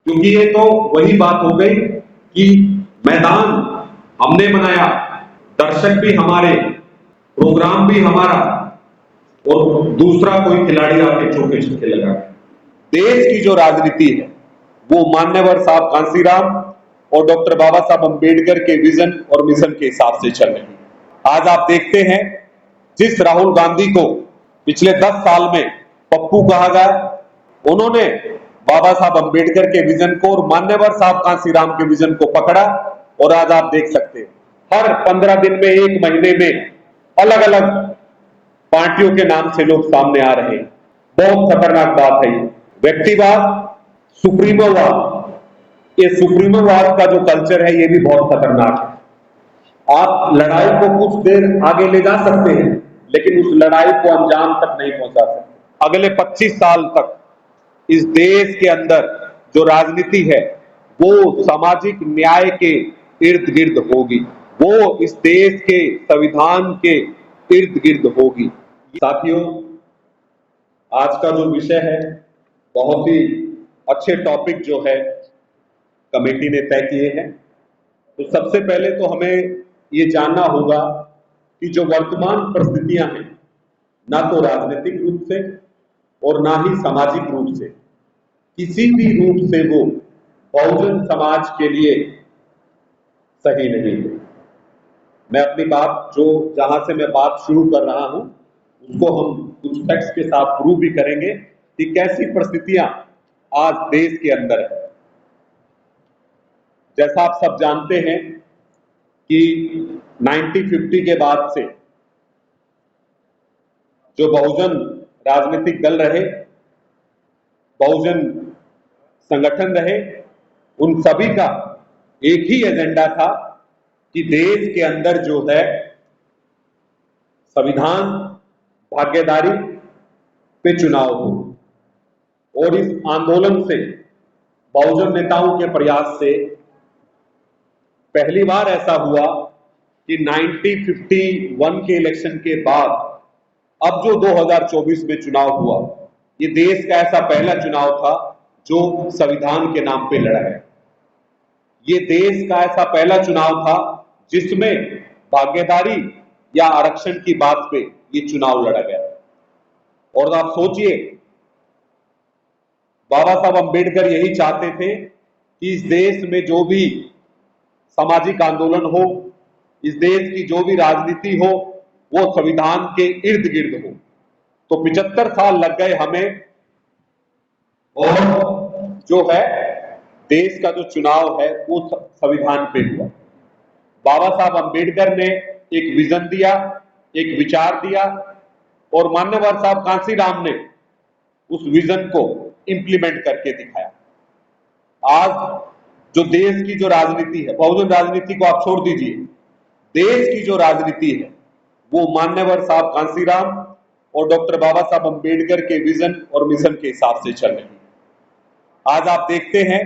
क्योंकि ये तो वही बात हो गई कि मैदान हमने बनाया, दर्शक भी हमारे, प्रोग्राम भी हमारा, और दूसरा कोई खिलाड़ी आके चौके छक्के लगा। देश की जो राजनीति है वो मान्यवर साहब कांसीराम और डॉक्टर बाबा साहब अंबेडकर के विजन और मिशन के हिसाब से चल रही है। आज आप देखते हैं जिस राहुल गांधी को पिछले 10 साल में पप्पू कहा गया, उन्होंने बाबा साहब अंबेडकर के विजन को और मान्यवर साहब कांसीराम के विजन को पकड़ा, और आज आप देख सकते हैं हर 15 दिन में, एक महीने में अलग अलग पार्टियों के नाम से लोग सामने आ रहे हैं। बहुत खतरनाक बात है ये। व्यक्तिवाद, सुप्रीमोवाद, ये सुप्रीमोवाद का जो कल्चर है ये भी बहुत खतरनाक है। आप लड़ाई को कुछ देर आगे ले जा सकते हैं, लेकिन उस लड़ाई को अंजाम तक नहीं पहुंचा सकते। अगले 25 साल तक इस देश के अंदर जो राजनीति है वो सामाजिक न्याय के इर्द गिर्द होगी, वो इस देश के संविधान के इर्द गिर्द होगी। साथियों, आज का जो विषय है बहुत ही अच्छे टॉपिक जो है कमेटी ने तय किए हैं। तो सबसे पहले तो हमें ये जानना होगा कि जो वर्तमान परिस्थितियां हैं, ना तो राजनीतिक रूप से और ना ही सामाजिक रूप से, किसी भी रूप से वो बहुजन समाज के लिए सही नहीं है। मैं अपनी बात जो जहां से मैं बात शुरू कर रहा हूं उसको हम कुछ फैक्ट्स के साथ प्रूव भी करेंगे कि कैसी परिस्थितियां आज देश के अंदर है। जैसा आप सब जानते हैं कि 1950 के बाद से जो बहुजन राजनीतिक दल रहे, बहुजन संगठन रहे, उन सभी का एक ही एजेंडा था कि देश के अंदर जो है संविधान, भागीदारी पे चुनाव हो। और इस आंदोलन से, बहुजन नेताओं के प्रयास से पहली बार ऐसा हुआ कि 1951 के इलेक्शन के बाद अब जो 2024 में चुनाव हुआ, ये देश का ऐसा पहला चुनाव था जो संविधान के नाम पे लड़ा है। ये देश का ऐसा पहला चुनाव था जिसमें भागीदारी या आरक्षण की बात पे ये चुनाव लड़ा गया। और आप सोचिए, बाबा साहब अंबेडकर यही चाहते थे कि इस देश में जो भी सामाजिक आंदोलन हो, इस देश की जो भी राजनीति हो, वो संविधान के इर्द गिर्द हो। तो 75 साल लग गए हमें, और जो है देश का जो चुनाव है वो संविधान पे हुआ। बाबा साहब अंबेडकर ने एक विजन दिया, एक विचार दिया, और मान्यवर साहब कांसीराम ने उस विजन को इंप्लीमेंट करके दिखाया। आज जो देश की जो राजनीति है, बहुजन राजनीति को आप छोड़ दीजिए, देश की जो राजनीति है वो मान्यवर साहब कांसीराम और डॉक्टर बाबा साहब अंबेडकर के विजन और मिशन के हिसाब से चल रही है। आज आप देखते हैं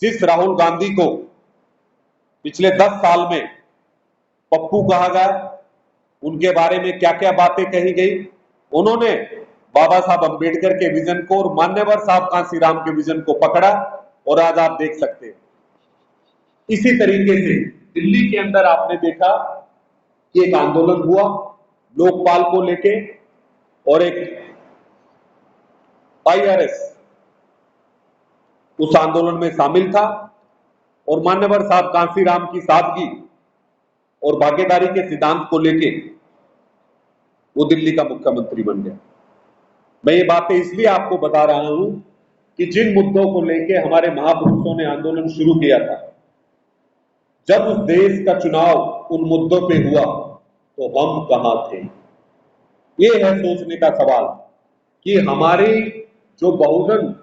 जिस राहुल गांधी को पिछले 10 साल में पप्पू कहा गया, उनके बारे में क्या क्या बातें कही गई, उन्होंने बाबा साहब अंबेडकर के विजन को और मान्यवर साहब कांसीराम के विजन को पकड़ा, और आज आप देख सकते हैं। इसी तरीके से दिल्ली के अंदर आपने देखा कि एक आंदोलन हुआ लोकपाल को लेके, और एक IRS उस आंदोलन में शामिल था, और मान्यवर साहब कांसीराम की सादगी और भागीदारी के सिद्धांत को लेके वो दिल्ली का मुख्यमंत्री बन गया। मैं ये बातें इसलिए आपको बता रहा हूं कि जिन मुद्दों को लेके हमारे महापुरुषों ने आंदोलन शुरू किया था, जब उस देश का चुनाव उन मुद्दों पे हुआ तो हम कहां थे। ये है सोचने का सवाल कि हमारी जो बहुजन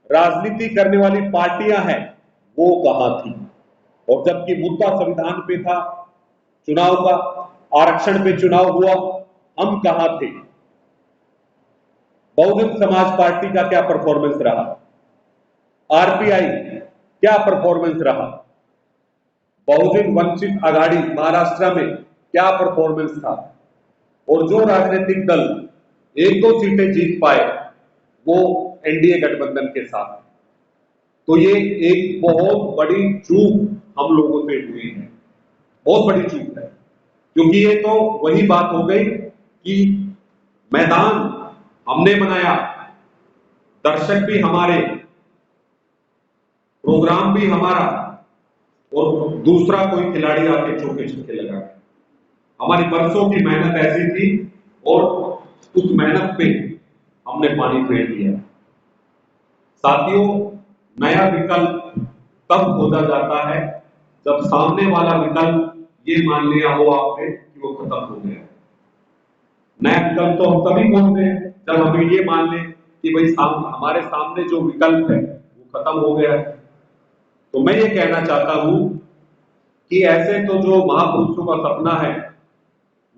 राजनीति करने वाली पार्टियां हैं वो कहां थी। और जबकि मुद्दा संविधान पे था, चुनाव का, आरक्षण पे चुनाव हुआ, हम कहां थे। बहुजन समाज पार्टी का क्या परफॉर्मेंस रहा, RPI क्या परफॉर्मेंस रहा, बहुजन वंचित आघाड़ी महाराष्ट्र में क्या परफॉर्मेंस था, और जो राजनीतिक दल 1-2 सीटें जीत पाए वो NDA गठबंधन के साथ। तो ये एक बहुत बड़ी चूक हम लोगों से हुई है, बहुत बड़ी चूक है। क्योंकि ये तो वही बात हो गई कि मैदान हमने बनाया, दर्शक भी हमारे, प्रोग्राम भी हमारा, और दूसरा कोई खिलाड़ी आके चौके छक्के लगा। हमारी बरसों की मेहनत ऐसी थी और उस मेहनत पे हमने पानी फेर दिया। साथियों, नया विकल्प तब खोजा जाता है जब सामने वाला विकल्प ये मान लिया हो आपने कि वो खत्म हो गया। नया विकल्प तो हम तभी खोजते हैं जब हमें ये मान लें कि भाई हमारे सामने जो विकल्प है वो खत्म हो गया है। तो मैं ये कहना चाहता हूं कि ऐसे तो जो महापुरुषों का सपना है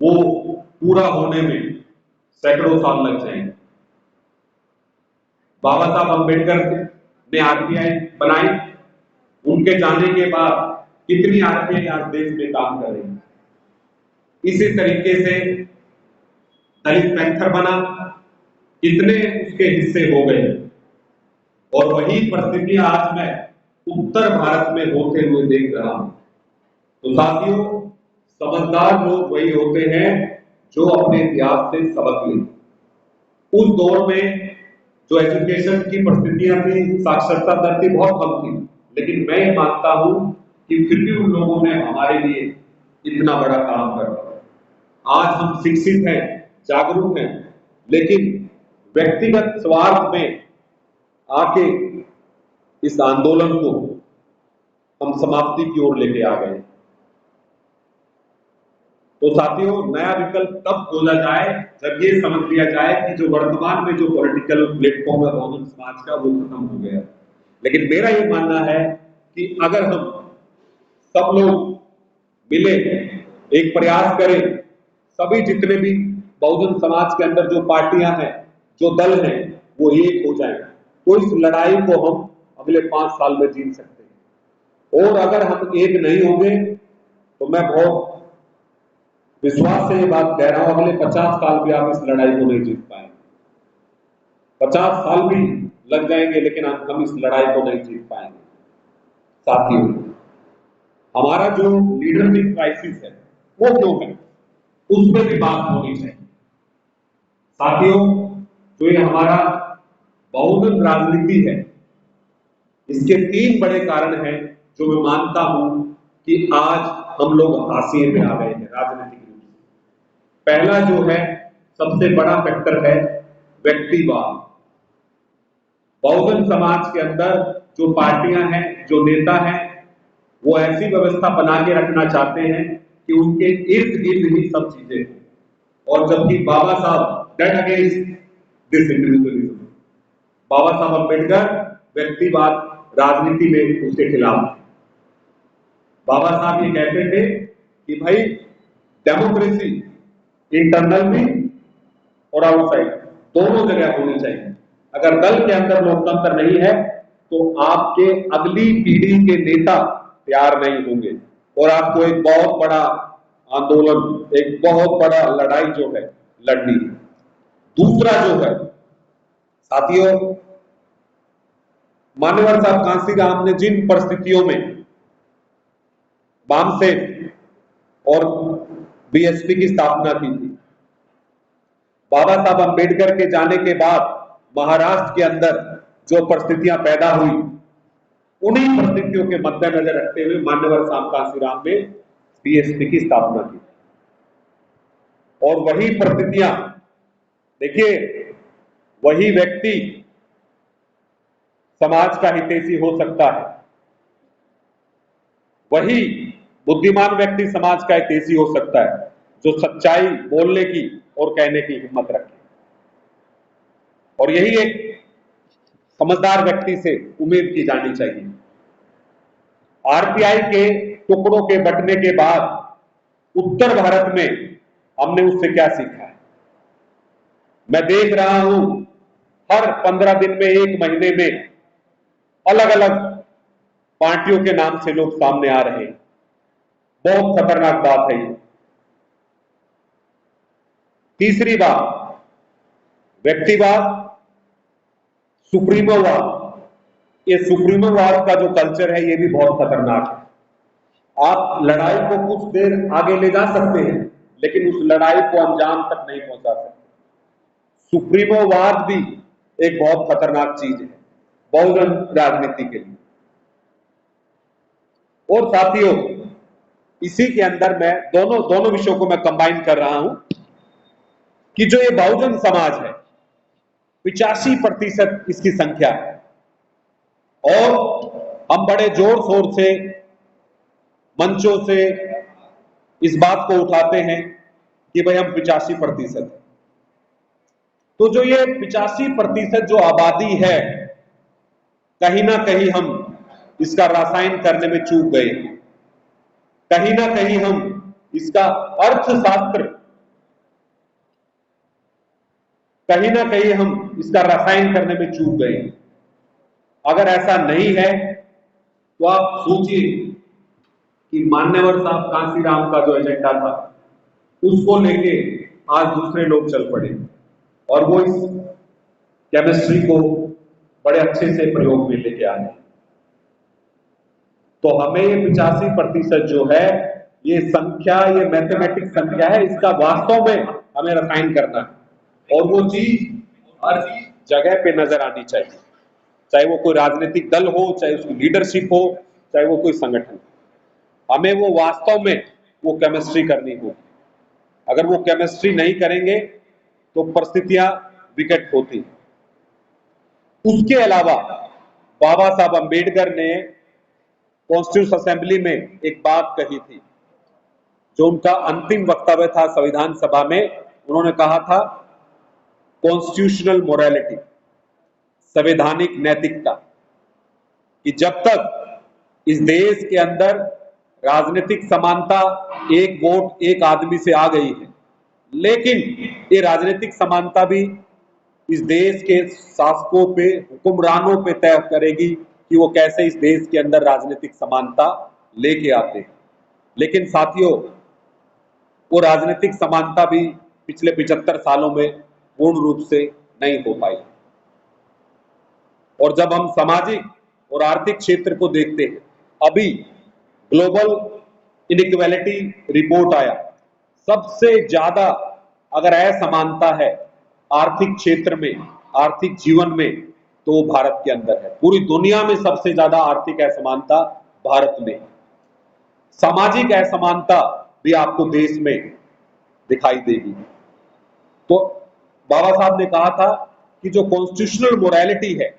वो पूरा होने में सैकड़ों साल लग जाएंगे। बाबा साहब अम्बेडकर ने आरपीआई बनाई, उनके जाने के बाद कितनी आरपीआई आज देश में काम कर रही है। इसी तरीके से दलित पैंथर बना, कितने उसके हिस्से हो गए, और वही परिस्थितियां आज मैं उत्तर भारत में होते हुए देख रहा हूं। तो साथियों, समझदार लोग वही होते हैं जो अपने इतिहास से सबक लें। उस दौर में जो एजुकेशन की परिस्थितियां थी, साक्षरता दर थी बहुत कम थी, लेकिन मैं ये मानता हूं कि फिर भी उन लोगों ने हमारे लिए इतना बड़ा काम कर दिया। आज हम शिक्षित हैं, जागरूक हैं, लेकिन व्यक्तिगत स्वार्थ में आके इस आंदोलन को हम समाप्ति की ओर लेके आ गए। तो साथियों, नया विकल्प तब खोजा जाए जब ये समझ लिया जाए कि जो वर्तमान में जो पॉलिटिकल प्लेटफॉर्म है बहुजन समाज का वो खत्म हो गया। लेकिन मेरा ये मानना है कि अगर हम सब लोग मिले, एक प्रयास करें, सभी जितने भी बहुजन समाज के अंदर जो पार्टियां हैं, जो दल हैं, वो एक हो जाए, तो इस लड़ाई को हम अगले 5 साल में जीत सकते हैं। और अगर हम एक नहीं होंगे तो मैं बहुत विश्वास से ये बात कह रहा हूं, अगले 50 साल भी आप इस लड़ाई को नहीं जीत पाएंगे। 50 साल भी लग जाएंगे लेकिन हम इस लड़ाई को नहीं जीत पाएंगे। साथियों, हमारा जो लीडरशिप क्राइसिस है वो क्यों है, उस पर भी बात होनी चाहिए। साथियों, जो ये हमारा बहुजन राजनीति है, इसके 3 बड़े कारण हैं जो मैं मानता हूं कि आज हम लोग हाशिए में आ गए हैं राजनीतिक रूप से। पहला जो है, सबसे बड़ा फैक्टर है व्यक्तिवाद। बहुजन समाज के अंदर जो पार्टियां हैं, जो नेता हैं, वो ऐसी व्यवस्था बना के रखना चाहते हैं कि उनके इर्द गिर्द ही सब चीजें हों। और जबकि बाबा साहब डेड अगेंस्ट दिस इंडिविजुअलिज्म, बाबा साहब अम्बेडकर व्यक्तिवाद राजनीति में उसके खिलाफ थे। बाबा साहब ये कहते थे कि भाई डेमोक्रेसी इंटरनल भी और आउटसाइड दोनों जगह होनी चाहिए। अगर दल के अंदर लोकतंत्र नहीं है तो आपके अगली पीढ़ी के नेता तैयार नहीं होंगे और आपको एक बहुत बड़ा आंदोलन, एक बहुत बड़ा लड़ाई जो है लड़नी है। दूसरा जो है साथियों, मान्यवर साहब कांसीराम ने जिन परिस्थितियों में वामसेन और बीएसपी की स्थापना की थी, बाबा साहब अम्बेडकर के जाने के बाद महाराष्ट्र के अंदर जो परिस्थितियां पैदा हुई, उन्हीं परिस्थितियों के मद्देनजर रखते हुए मान्यवर साहब कांसीराम ने बीएसपी की स्थापना की। और वही परिस्थितियां, देखिए, वही व्यक्ति समाज का हितैषी हो सकता है, वही बुद्धिमान व्यक्ति समाज का हितैषी हो सकता है जो सच्चाई बोलने की और कहने की हिम्मत रखे। और यही एक समझदार व्यक्ति से उम्मीद की जानी चाहिए। आरपीआई के टुकड़ों के बंटने के बाद उत्तर भारत में हमने उससे क्या सीखा है? मैं देख रहा हूं हर 15 दिन में, 1 महीने में अलग अलग पार्टियों के नाम से लोग सामने आ रहे हैं। बहुत खतरनाक बात है ये। तीसरी बात, व्यक्तिवाद, सुप्रीमोवाद, ये सुप्रीमोवाद का जो कल्चर है ये भी बहुत खतरनाक है। आप लड़ाई को कुछ देर आगे ले जा सकते हैं, लेकिन उस लड़ाई को अंजाम तक नहीं पहुंचा सकते। सुप्रीमोवाद भी एक बहुत खतरनाक चीज है बहुजन राजनीति के लिए। और साथियों, इसी के अंदर मैं दोनों विषयों को मैं कंबाइन कर रहा हूं कि जो ये बहुजन समाज है 85% इसकी संख्या है, और हम बड़े जोर शोर से मंचों से इस बात को उठाते हैं कि भाई हम 85%। तो जो ये 85% जो आबादी है, कहीं ना कहीं हम इसका रसायन करने में चूक गए, कहीं ना कहीं हम इसका अर्थशास्त्र, कहीं ना कहीं हम इसका रसायन करने में चूक गए। अगर ऐसा नहीं है तो आप सोचिए कि मान्यवर साहब कांसीराम का जो एजेंडा था उसको लेके आज दूसरे लोग चल पड़े और वो इस केमिस्ट्री को बड़े अच्छे से प्रयोग में लेके आए। तो हमें ये 85% जो है ये संख्या, ये मैथमेटिक्स संख्या है, इसका वास्तव में हमें रसायन करना है और वो चीज हर जगह पे नजर आनी चाहिए, चाहे वो कोई राजनीतिक दल हो, चाहे उसकी लीडरशिप हो, चाहे वो कोई संगठन। हमें वो वास्तव में वो केमिस्ट्री करनी होगी। अगर वो केमिस्ट्री नहीं करेंगे तो परिस्थितियां विकट होती। उसके अलावा बाबा साहब अंबेडकर ने कॉन्स्टिट्यूशन असेंबली में एक बात कही थी, जो उनका अंतिम वक्तव्य था संविधान सभा में। उन्होंने कहा था कॉन्स्टिट्यूशनल मोरालिटी, संवैधानिक नैतिकता, कि जब तक इस देश के अंदर राजनीतिक समानता एक वोट एक आदमी से आ गई है, लेकिन ये राजनीतिक समानता भी इस देश के शासकों पे, हुक्मरानों पे तय करेगी कि वो कैसे इस देश के अंदर राजनीतिक समानता लेके आते हैं। लेकिन साथियों, वो राजनीतिक समानता भी पिछले 75 सालों में पूर्ण रूप से नहीं हो पाई। और जब हम सामाजिक और आर्थिक क्षेत्र को देखते हैं, अभी ग्लोबल इनइक्वालिटी रिपोर्ट आया, सबसे ज्यादा अगर असमानता है आर्थिक क्षेत्र में, आर्थिक जीवन में, तो वो भारत के अंदर है। पूरी दुनिया में सबसे ज्यादा आर्थिक असमानता भारत में। सामाजिक असमानता भी आपको देश में दिखाई देगी। तो बाबा साहब ने कहा था कि जो कॉन्स्टिट्यूशनल मोरालिटी है,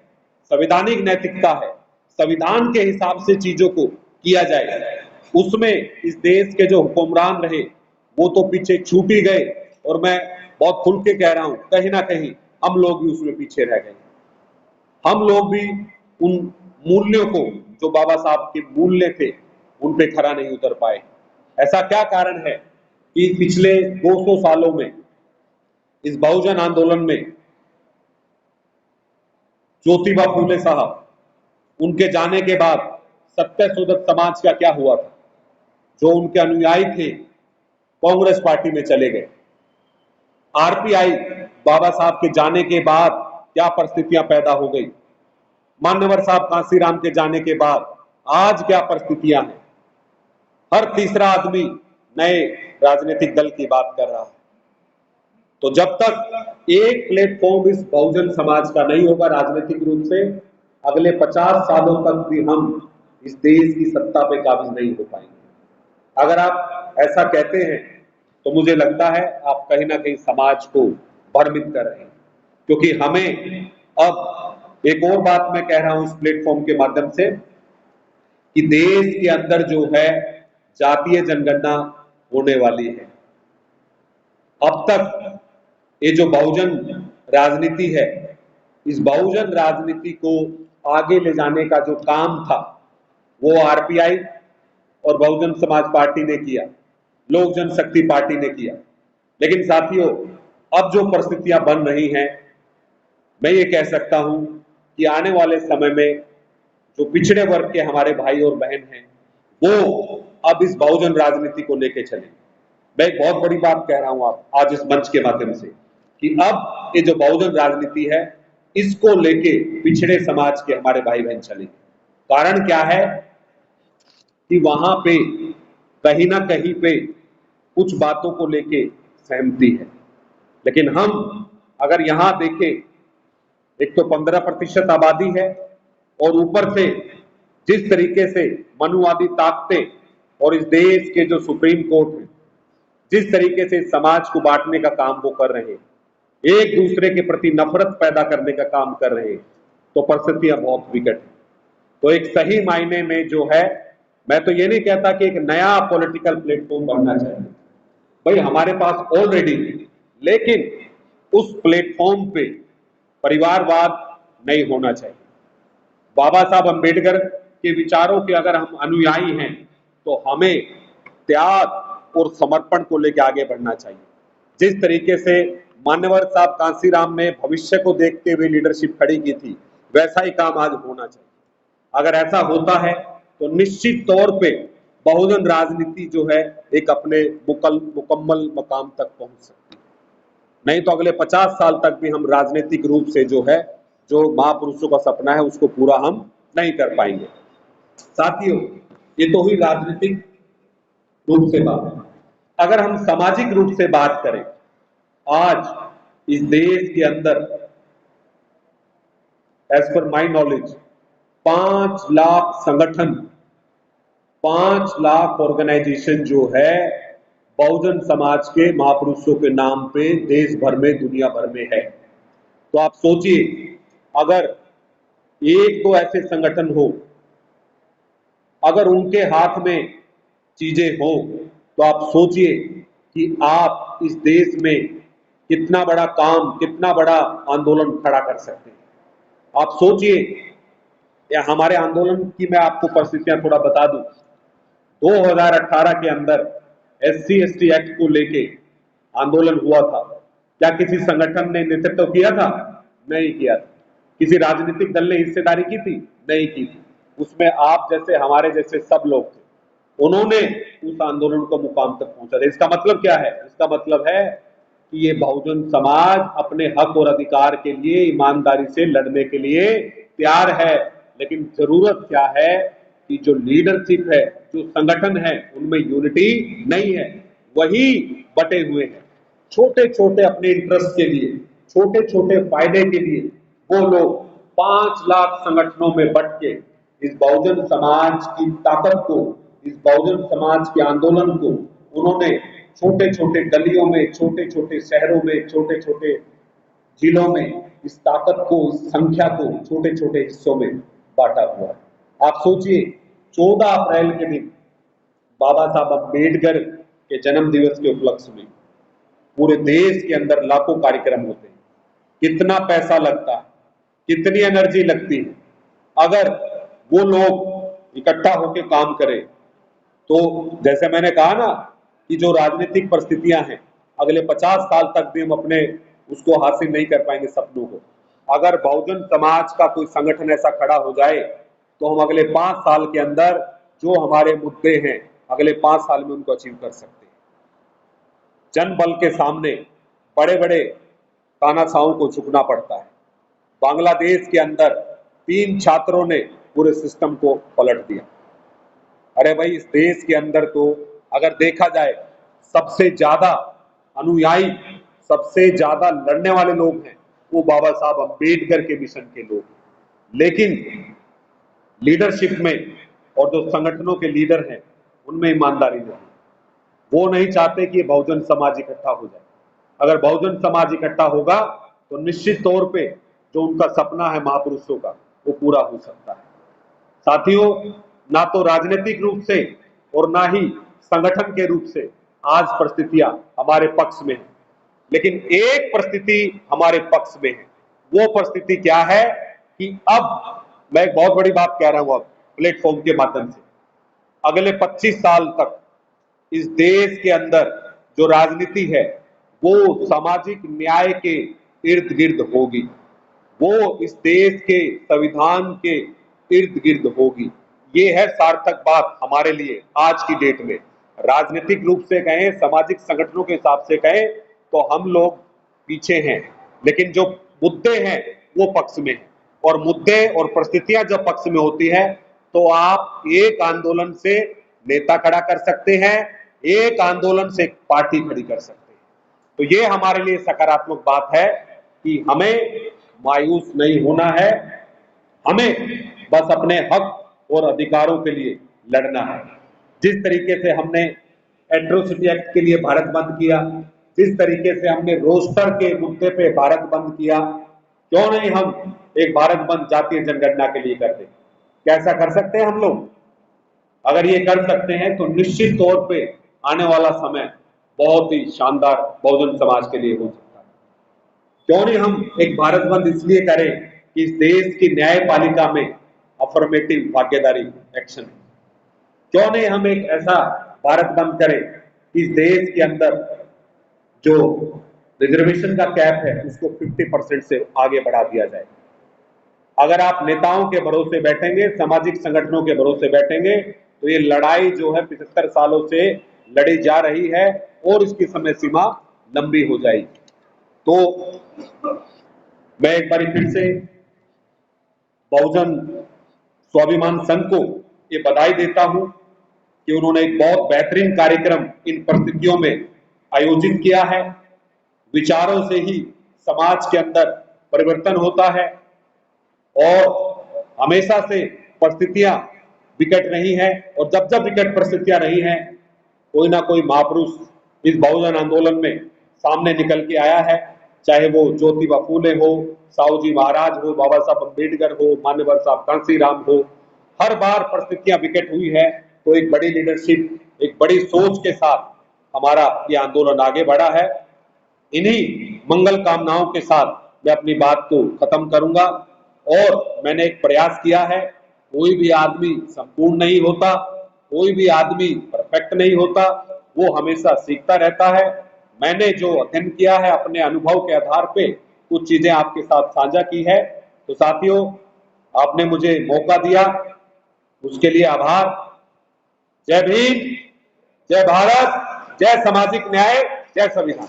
संवैधानिक नैतिकता है, संविधान के हिसाब से चीजों को किया जाए, उसमें इस देश के जो हुक्मरान रहे वो तो पीछे छूट ही गए, और मैं बहुत खुल के कह रहा हूं, कहीं ना कहीं हम लोग भी उसमें पीछे रह गए। हम लोग भी उन मूल्यों को, जो बाबा साहब के मूल्य थे, उन पे खरा नहीं उतर पाए। ऐसा क्या कारण है कि पिछले 200 सालों में इस बहुजन आंदोलन में ज्योतिबा फूले साहब, उनके जाने के बाद सत्यशोधक समाज का क्या हुआ था? जो उनके अनुयायी थे कांग्रेस पार्टी में चले गए। आरपीआई बाबा साहब के जाने के बाद क्या परिस्थितियां पैदा हो गई। मान्यवर साहब कांसीराम के जाने के बाद आज क्या परिस्थितियां हैं। हर तीसरा आदमी नए राजनीतिक दल की बात कर रहा है। तो जब तक एक प्लेटफॉर्म इस बहुजन समाज का नहीं होगा राजनीतिक रूप से, अगले 50 सालों तक भी हम इस देश की सत्ता पे काबिज नहीं हो पाएंगे। अगर आप ऐसा कहते हैं तो मुझे लगता है आप कहीं ना कहीं समाज को भ्रमित कर रहे हैं, क्योंकि हमें अब एक और बात मैं कह रहा हूं इस प्लेटफॉर्म के माध्यम से, कि देश के अंदर जो है जातीय जनगणना होने वाली है। अब तक ये जो बहुजन राजनीति है, इस बहुजन राजनीति को आगे ले जाने का जो काम था वो आरपीआई और बहुजन समाज पार्टी ने किया, लोक जनशक्ति पार्टी ने किया। लेकिन साथियों, अब जो परिस्थितियां बन रही हैं, मैं ये कह सकता हूं कि आने वाले समय में जो पिछड़े वर्ग के हमारे भाई और बहन हैं, वो अब इस बहुजन राजनीति को लेके चले। मैं एक बहुत बड़ी बात कह रहा हूं आप आज इस मंच के माध्यम से, कि अब ये जो बहुजन राजनीति है इसको लेके पिछड़े समाज के हमारे भाई बहन चले। कारण क्या है कि वहां पे कहीं ना कहीं पे कुछ बातों को लेके सहमति है, लेकिन हम अगर यहां देखें, एक तो 15% आबादी है और ऊपर से जिस तरीके से मनुवादी ताकतें और इस देश के जो सुप्रीम कोर्ट है जिस तरीके से समाज को बांटने का काम वो कर रहे हैं, एक दूसरे के प्रति नफरत पैदा करने का काम कर रहे हैं, तो परिस्थितियां बहुत विकट है। तो एक सही मायने में जो है, मैं तो ये नहीं कहता कि एक नया पॉलिटिकल प्लेटफॉर्म बनना चाहिए, भाई हमारे पास ऑलरेडी, लेकिन उस प्लेटफॉर्म पे परिवारवाद नहीं होना चाहिए। बाबा साहब अंबेडकर के विचारों के अगर हम अनुयायी हैं तो हमें त्याग और समर्पण को लेकर आगे बढ़ना चाहिए। जिस तरीके से मान्यवर साहब कांसीराम ने भविष्य को देखते हुए लीडरशिप खड़ी की थी, वैसा ही काम आज होना चाहिए। अगर ऐसा होता है तो निश्चित तौर पे बहुजन राजनीति जो है एक अपने मुकम्मल मकाम तक पहुंच सकती है। नहीं तो अगले 50 साल तक भी हम राजनीतिक रूप से जो है, जो महापुरुषों का सपना है उसको पूरा हम नहीं कर पाएंगे। साथियों, ये तो हुई राजनीतिक रूप से बात। अगर हम सामाजिक रूप से बात करें, आज इस देश के अंदर as per my knowledge 5 lakh संगठन, 5 लाख ऑर्गेनाइजेशन जो है बहुजन समाज के महापुरुषों के नाम पे देश भर में दुनिया भर में है। तो आप सोचिए, अगर एक दो ऐसे संगठन हो, अगर उनके हाथ में चीजें हो, तो आप सोचिए कि आप इस देश में कितना बड़ा काम, कितना बड़ा आंदोलन खड़ा कर सकते हैं। आप सोचिए, या हमारे आंदोलन की मैं आपको परिस्थितियां थोड़ा बता दूं। 2018 के अंदर SC/ST एक्ट को लेके आंदोलन हुआ था। क्या किसी संगठन ने नेतृत्व किया था? नहीं किया था। किसी राजनीतिक दल ने हिस्सेदारी की थी? नहीं की थी। उसमें आप जैसे, हमारे जैसे सब लोग थे। उन्होंने उस आंदोलन को मुकाम तक पहुंचा दिया। इसका मतलब क्या है? इसका मतलब है कि ये बहुजन समाज अपने हक और अधिकार के लिए ईमानदारी से लड़ने के लिए तैयार है। लेकिन जरूरत क्या है कि जो लीडरशिप है, जो संगठन है, उनमें यूनिटी नहीं है, वही बटे हुए हैं। छोटे छोटे अपने इंटरेस्ट के लिए, छोटे छोटे फायदे के लिए वो लोग 5 लाख संगठनों में बट के इस बहुजन समाज की ताकत को, इस बहुजन समाज के आंदोलन को उन्होंने छोटे छोटे गलियों में, छोटे छोटे शहरों में, छोटे छोटे जिलों में इस ताकत को, इस संख्या को छोटे छोटे हिस्सों में बांटा हुआ है। आप सोचिए, 14 अप्रैल के दिन बाबा साहब अम्बेडकर के जन्म दिवस के उपलक्ष्य में पूरे देश के अंदर लाखों कार्यक्रम होते हैं। कितना पैसा लगता है, कितनी एनर्जी लगती है। अगर वो लोग इकट्ठा होकर काम करें तो जैसे मैंने कहा ना कि जो राजनीतिक परिस्थितियां हैं, अगले 50 साल तक भी हम अपने उसको हासिल नहीं कर पाएंगे सपनों को। अगर बहुजन समाज का कोई संगठन ऐसा खड़ा हो जाए तो हम अगले 5 साल के अंदर जो हमारे मुद्दे हैं, अगले 5 साल में उनको अचीव कर सकते हैं। जनबल के सामने बड़े बड़े तानाशाहों को झुकना पड़ता है। बांग्लादेश के अंदर 3 छात्रों ने पूरे सिस्टम को पलट दिया। अरे भाई, इस देश के अंदर तो अगर देखा जाए सबसे ज्यादा अनुयायी, सबसे ज्यादा लड़ने वाले लोग हैं वो बाबा साहब अम्बेडकर के मिशन के लोग। लेकिन लीडरशिप में और जो संगठनों के लीडर हैं उनमें ईमानदारी नहीं। वो नहीं चाहते कि बहुजन समाज इकट्ठा हो जाए। अगर बहुजन समाज इकट्ठा होगा तो निश्चित तौर पे जो उनका सपना है महापुरुषों का, वो पूरा हो सकता है। साथियों, ना तो राजनीतिक रूप से और ना ही संगठन के रूप से आज परिस्थितियां हमारे पक्ष में है, लेकिन एक परिस्थिति हमारे पक्ष में है। वो परिस्थिति क्या है कि अब मैं एक बहुत बड़ी बात कह रहा हूं, अब प्लेटफॉर्म के माध्यम से अगले 25 साल तक इस देश के अंदर जो राजनीति है वो सामाजिक न्याय के इर्द गिर्द होगी, वो इस देश के संविधान के इर्द गिर्द होगी। ये है सार्थक बात हमारे लिए आज की डेट में। राजनीतिक रूप से कहें, सामाजिक संगठनों के हिसाब से कहें तो हम लोग पीछे हैं, लेकिन जो मुद्दे हैं वो पक्ष में है, और मुद्दे और परिस्थितियां जब पक्ष में होती है तो आप एक आंदोलन से नेता खड़ा कर सकते हैं, एक आंदोलन से पार्टी खड़ी कर सकते हैं। तो ये हमारे लिए सकारात्मक बात है कि हमें मायूस नहीं होना है, हमें बस अपने हक और अधिकारों के लिए लड़ना है। जिस तरीके से हमने एट्रोसिटी एक्ट के लिए भारत बंद किया, जिस तरीके से हमने रोस्टर के मुद्दे पे भारत बंद किया, क्यों नहीं हम एक भारत बंद जातीय जनगणना के लिए करते? कैसा कर सकते हैं हम लोग? अगर ये कर सकते हैं तो निश्चित तौर पे आने वाला समय बहुत ही शानदार बहुजन समाज के लिए हो सकता है। क्यों नहीं हम एक भारत बंद इसलिए करें कि इस देश की न्यायपालिका में अफर्मेटिव भागीदारी एक्शन है। क्यों नहीं हम एक ऐसा भारत बंद करें कि इस देश के अंदर जो रिजर्वेशन का कैप है उसको 50% से आगे बढ़ा दिया जाए। अगर आप नेताओं के भरोसे बैठेंगे, सामाजिक संगठनों के भरोसे बैठेंगे, तो ये लड़ाई जो है 75 सालों से लड़ी जा रही है और इसकी समय सीमा लंबी हो जाएगी। तो मैं एक बार फिर से बहुजन स्वाभिमान संघ को ये बधाई देता हूं कि उन्होंने एक बहुत बेहतरीन कार्यक्रम इन परिस्थितियों में आयोजित किया है। विचारों से ही समाज के अंदर परिवर्तन होता है और हमेशा से परिस्थितियां विकट रही हैं, और जब जब विकट परिस्थितियां रही हैं कोई ना कोई महापुरुष इस बहुजन आंदोलन में सामने निकल के आया है, चाहे वो ज्योतिबा फूले हो, साहू जी महाराज हो, बाबा साहब अम्बेडकर हो, मान्यवर साहब कांसीराम हो। हर बार परिस्थितियां विकट हुई है तो एक बड़ी लीडरशिप, एक बड़ी सोच के साथ हमारा ये आंदोलन आगे बढ़ा है। इन्हीं मंगल कामनाओं के साथ मैं अपनी बात को खत्म करूंगा। और मैंने एक प्रयास किया है, कोई भी आदमी संपूर्ण नहीं होता, कोई भी आदमी परफेक्ट नहीं होता, वो हमेशा सीखता रहता है। मैंने जो अध्ययन किया है अपने अनुभव के आधार पे कुछ चीजें आपके साथ साझा की है। तो साथियों, आपने मुझे मौका दिया, उसके लिए आभार। जय भीम, जय भारत, जय सामाजिक न्याय, जय संविधान।